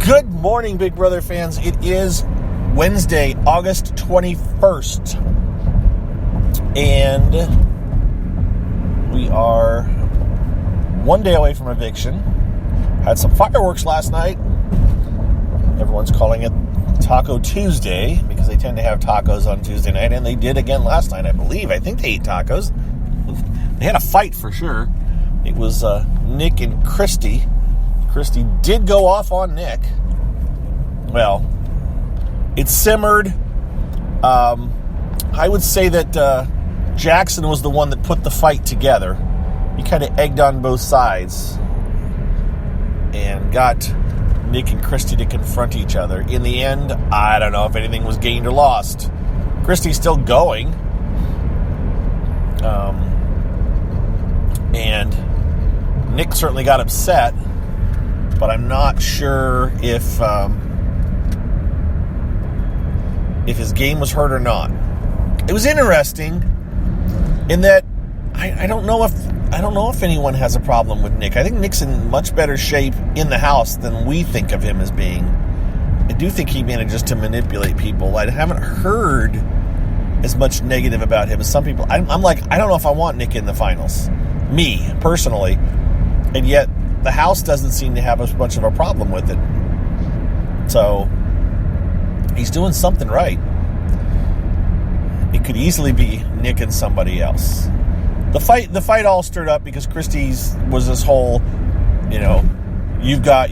Good morning, Big Brother fans. It is Wednesday, August 21st. And we are one day away from eviction. Had some fireworks last night. Everyone's calling it Taco Tuesday because they tend to have tacos on Tuesday night, and they did again last night, I believe. I think they ate tacos. They had a fight for sure. It was Nick and Christie. Christie did go off on Nick. Well, it simmered. I would say that Jackson was the one that put the fight together. He kind of egged on both sides and got Nick and Christie to confront each other. In the end, I don't know if anything was gained or lost. Christie's still going. And Nick certainly got upset, but I'm not sure if his game was hurt or not. It was interesting in that I don't know if anyone has a problem with Nick. I think Nick's in much better shape in the house than we think of him as being. I do think he manages to manipulate people. I haven't heard as much negative about him as some people. I'm like, I don't know if I want Nick in the finals. Me, personally. And yet, the house doesn't seem to have as much of a problem with it. So, he's doing something right. It could easily be Nick and somebody else. The fight all stirred up because Christie's was this whole, you've got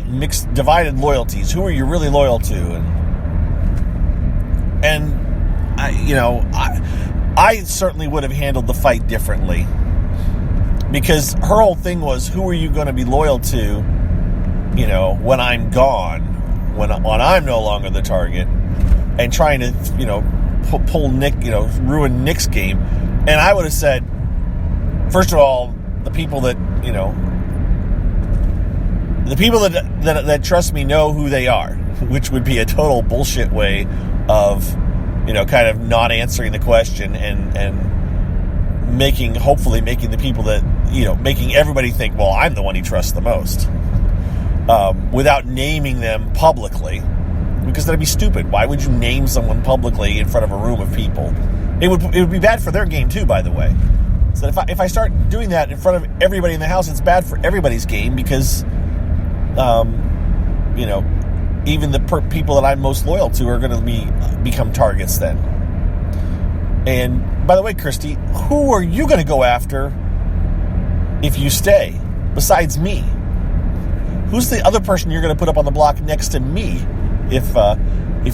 mixed, divided loyalties. Who are you really loyal to? And I certainly would have handled the fight differently. Because her whole thing was, who are you going to be loyal to, when I'm gone, when I'm no longer the target, and trying to, pull Nick, ruin Nick's game. And I would have said, first of all, the people that trust me know who they are, which would be a total bullshit way of, kind of not answering the question and hopefully making the people that, making everybody think, well, I'm the one he trusts the most, without naming them publicly, because that'd be stupid. Why would you name someone publicly in front of a room of people? It would be bad for their game too, by the way. So if I start doing that in front of everybody in the house, it's bad for everybody's game because, even the people that I'm most loyal to are going to become targets then. And by the way, Christie, who are you going to go after if you stay, besides me? Who's the other person you're going to put up on the block next to me if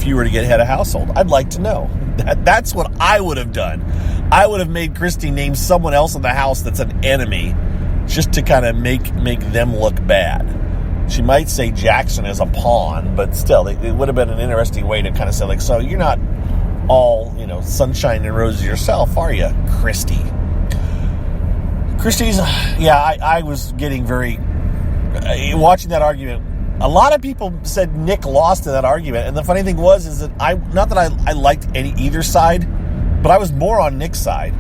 you were to get head of household? I'd like to know. That's what I would have done. I would have made Christie name someone else in the house that's an enemy just to kind of make them look bad. She might say Jackson as a pawn, but still, it would have been an interesting way to kind of say, so you're not all, sunshine and roses yourself, are you, Christie? Christie's, I was getting watching that argument. A lot of people said Nick lost in that argument, and the funny thing is that not that I liked either side, but I was more on Nick's side.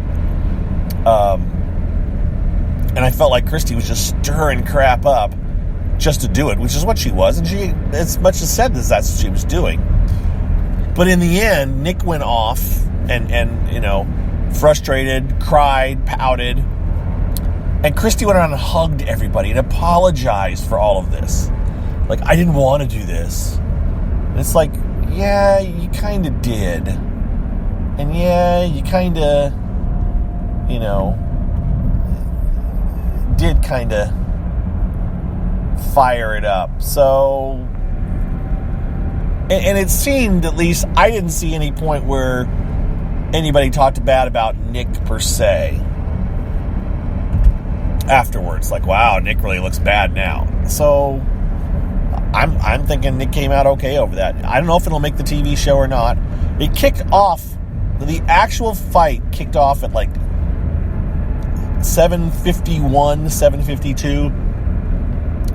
And I felt like Christie was just stirring crap up just to do it, which is what she was, and she as much as said that's what she was doing. But in the end, Nick went off and frustrated, cried, pouted, and Christie went around and hugged everybody and apologized for all of this. Like, I didn't want to do this. And it's like, yeah, you kind of did. And yeah, you kind of, did kind of fire it up. So, and it seemed, at least, I didn't see any point where anybody talked bad about Nick per se afterwards. Like, wow, Nick really looks bad now. So, I'm thinking Nick came out okay over that. I don't know if it'll make the TV show or not. It kicked off, the actual fight kicked off at like 7:51, 7:52.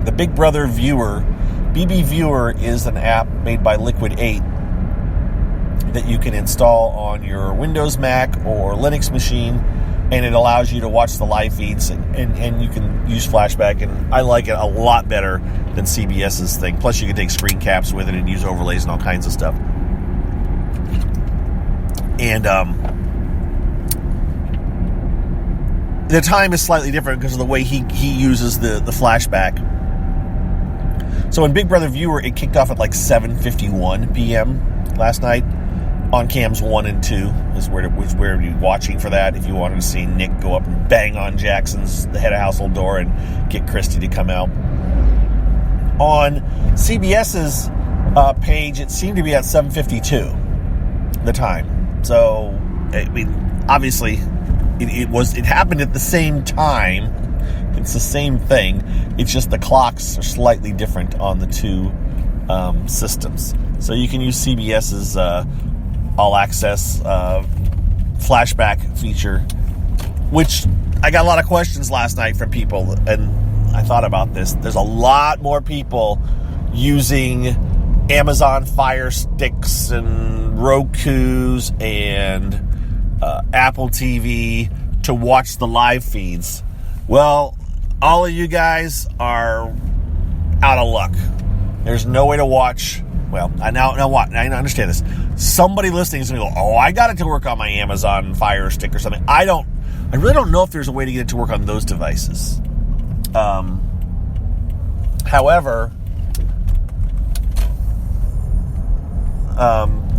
The Big Brother Viewer, BB Viewer, is an app made by Liquid 8 that you can install on your Windows, Mac, or Linux machine. and it allows you to watch the live feeds, and you can use flashback, and I like it a lot better than CBS's thing. Plus, you can take screen caps with it and use overlays and all kinds of stuff. And the time is slightly different because of the way he uses the flashback. So in Big Brother Viewer, it kicked off at like 7:51 p.m. last night. On cams 1 and 2 is where you're watching for that. If you wanted to see Nick go up and bang on the head of household door, and get Christie to come out. On CBS's page, it seemed to be at 7:52, the time. So, I mean, obviously, it happened at the same time. It's the same thing. It's just the clocks are slightly different on the two systems. So you can use CBS's all-access flashback feature, which I got a lot of questions last night from people, and I thought about this. There's a lot more people using Amazon Fire Sticks and Rokus and Apple TV to watch the live feeds. Well, all of you guys are out of luck. There's no way to watch. Well, now I understand this. Somebody listening is going to go, oh, I got it to work on my Amazon Fire Stick or something. I really don't know if there's a way to get it to work on those devices. However,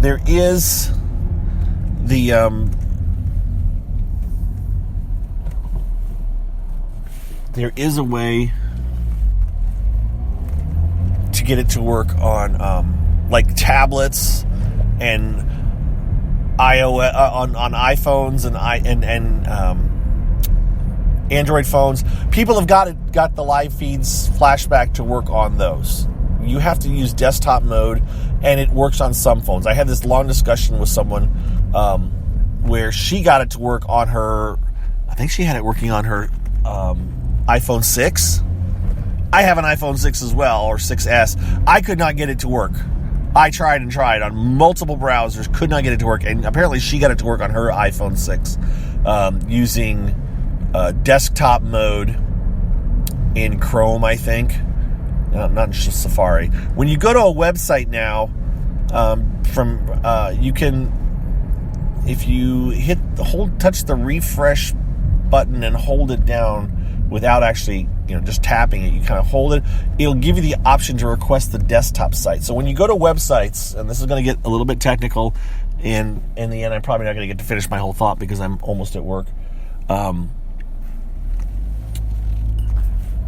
there is a way to get it to work on like tablets and iOS on iPhones and Android phones. People have got the live feeds flashback to work on those. You have to use desktop mode, and it works on some phones. I had this long discussion with someone where she got it to work on her. I think she had it working on her iPhone 6. I have an iPhone 6 as well, or 6S. I could not get it to work. I tried and tried on multiple browsers, could not get it to work, and apparently she got it to work on her iPhone 6 using desktop mode in Chrome, I think. Not just Safari. When you go to a website now, you can, if you touch the refresh button and hold it down without actually, just tapping it, you kind of hold it, it'll give you the option to request the desktop site. So when you go to websites, and this is going to get a little bit technical, and in the end, I'm probably not going to get to finish my whole thought because I'm almost at work.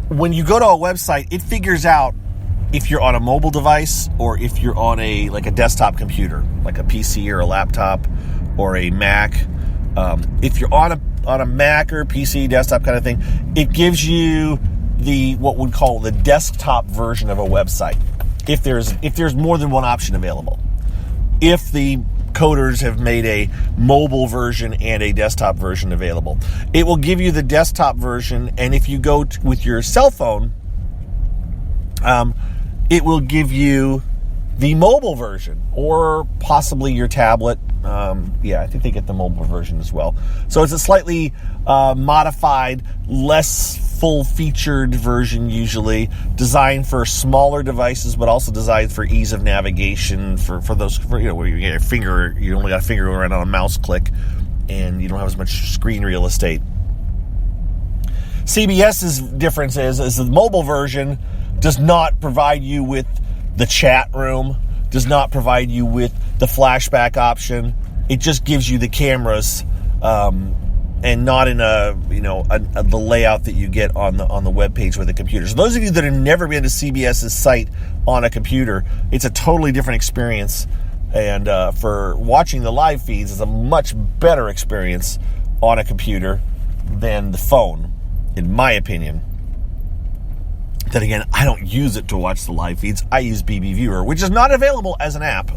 When you go to a website, it figures out if you're on a mobile device or if you're on a desktop computer, like a PC or a laptop or a Mac. If you're on a Mac or PC desktop kind of thing, it gives you what we'd call the desktop version of a website. If there's more than one option available. If the coders have made a mobile version and a desktop version available, it will give you the desktop version, and if you go with your cell phone, it will give you the mobile version, or possibly your tablet. I think they get the mobile version as well. So it's a slightly modified, less full-featured version, usually designed for smaller devices, but also designed for ease of navigation for those where you get you only got a finger around on a mouse click, and you don't have as much screen real estate. CBS's difference is the mobile version does not provide you with the chat room, does not provide you with the flashback option. It just gives you the cameras, and not in the layout that you get on the web page with the computer. So those of you that have never been to CBS's site on a computer, it's a totally different experience. And for watching the live feeds, it's a much better experience on a computer than the phone, in my opinion. Then again, I don't use it to watch the live feeds. I use BB Viewer, which is not available as an app.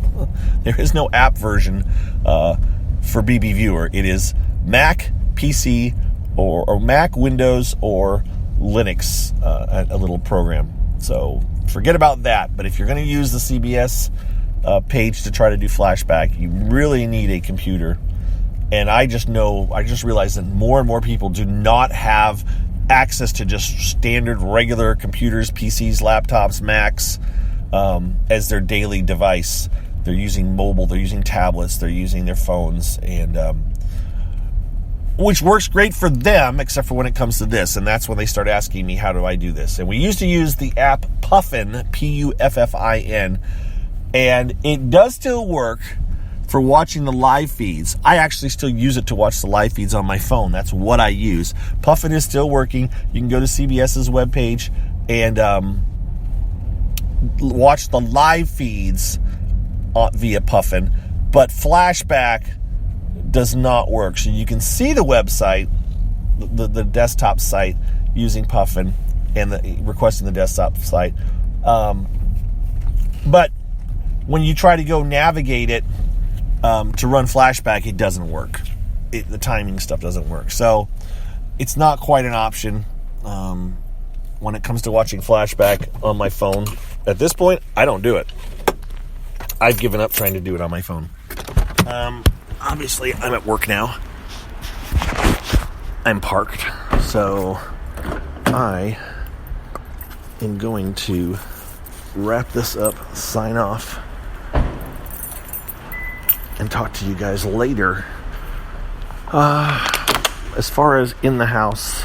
There is no app version for BB Viewer. It is Mac, PC, or Mac, Windows, or Linux, a little program. So forget about that. But if you're going to use the CBS page to try to do flashback, you really need a computer. And I just realized that more and more people do not have access to just standard regular computers, PCs, laptops, Macs, as their daily device. They're using mobile, they're using tablets, they're using their phones, and which works great for them, except for when it comes to this. And that's when they start asking me, how do I do this? And we used to use the app Puffin, Puffin, and it does still work for watching the live feeds. I actually still use it to watch the live feeds on my phone. That's what I use. Puffin is still working. You can go to CBS's webpage and watch the live feeds via Puffin, but Flashback does not work. So you can see the website, the desktop site, using Puffin and requesting the desktop site. But when you try to go navigate it to run Flashback, it doesn't work. The timing stuff doesn't work. So it's not quite an option when it comes to watching Flashback on my phone. At this point, I don't do it. I've given up trying to do it on my phone. Obviously, I'm at work now. I'm parked. So I am going to wrap this up, sign off, and talk to you guys later. As far as in the house,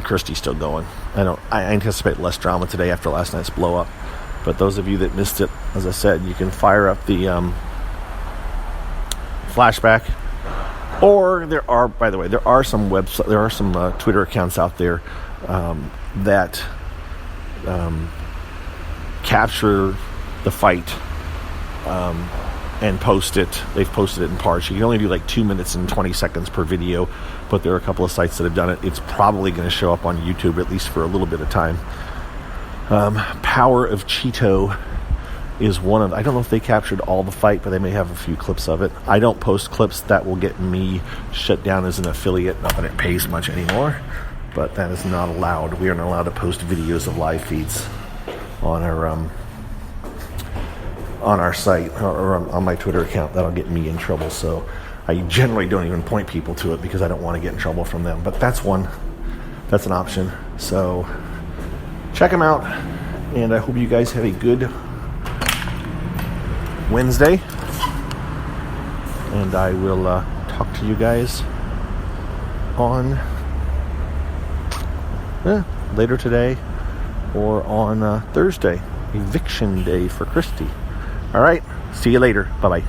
Christie's still going. I anticipate less drama today after last night's blow up. But those of you that missed it, as I said, you can fire up the Flashback. Or there are some Twitter accounts out there that capture the fight and post it. They've posted it in parts. You can only do like 2 minutes and 20 seconds per video, but there are a couple of sites that have done it. It's probably going to show up on YouTube, at least for a little bit of time. Power of Cheeto is one of, I don't know if they captured all the fight, but they may have a few clips of it. I don't post clips. That will get me shut down as an affiliate. Not that it pays much anymore, but that is not allowed. We are not allowed to post videos of live feeds on our site or on my Twitter account. That'll get me in trouble. So I generally don't even point people to it because I don't want to get in trouble from them. But that's an option. So check them out, and I hope you guys have a good Wednesday, and I will talk to you guys on later today or on Thursday, eviction day for Christie. All right, see you later. Bye-bye.